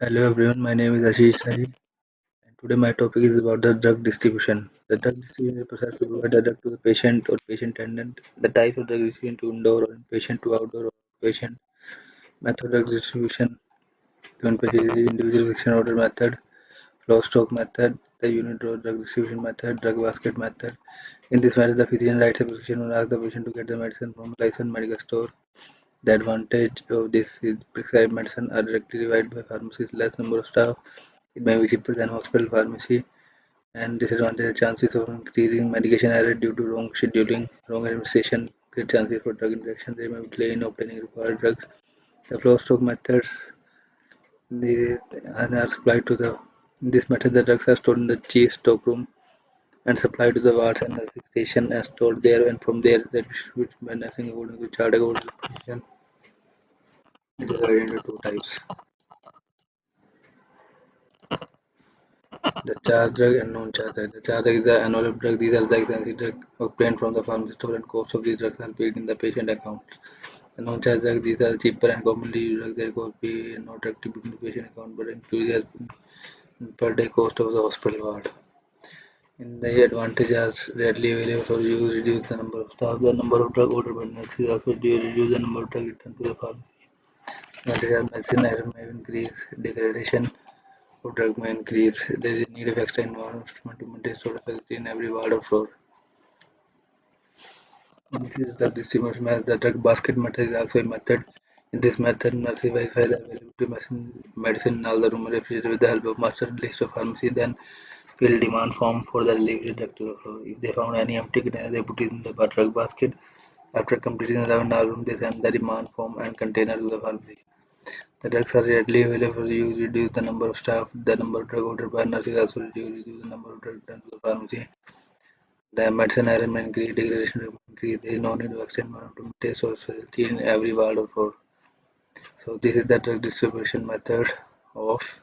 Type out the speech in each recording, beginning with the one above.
Hello everyone, my name is Ashish Rahi, and today my topic is about the drug distribution. The drug distribution is the process to provide the drug to the patient or patient attendant. The type of drug distribution to indoor or inpatient to outdoor or patient. Method of drug distribution to inpatient is individual fiction order method, flow stroke method, the unit dose drug distribution method, drug basket method. In this method, the physician writes a prescription and asks the patient to get the medicine from a licensed medical store. The advantage of this is prescribed medicine are directly provided by pharmacies, less number of staff. It may be cheaper than hospital pharmacy, and disadvantage chances of increasing medication error due to wrong scheduling, wrong administration, great chances for drug interaction. There may be delay in obtaining required drugs. The flow stock methods are supplied to the in this method the drugs are stored in the chief stock room and supplied to the wards and nursing station and stored there, and from there they distributed by nursing according to chart according to position. It is divided into two types. The charge drug and non-charge drug. The charge drug is the envelope drug. These are the expensive drugs obtained from the pharmacy store, and cost of these drugs are paid in the patient account. The non-charge drugs, these are cheaper and commonly used drugs. Their cost be not directly in the patient account but includes the per day cost of the hospital ward. In the advantage are readily available for use, reduce the number of staff, the number of drug ordered by nurses, also reduce the number of drug returned to the pharmacy. Advantage are medicine error may increase, degradation of drug may increase. There is a need of extra environment to maintain storage facility in every ward or floor. This is the distribution method. The drug basket method is also a method. In this method, nurses verify the availability of medicine in all the room refrigerator with the help of master list of pharmacy, then fill demand form for the delivery drug to the floor. If they found any empty container, they put it in the drug basket. After completing the 11-hour room, they send the demand form and container to the pharmacy. The drugs are readily available for use, reduce the number of staff, the number of drug ordered by nurses also reduce the number of drugs done to the pharmacy. The medicine arrangement increase, degradation increase, there is no need to extend to maintain source facility in every ward or floor. So this is the drug distribution method of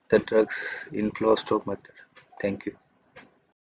the drugs in flow stock method. Thank you.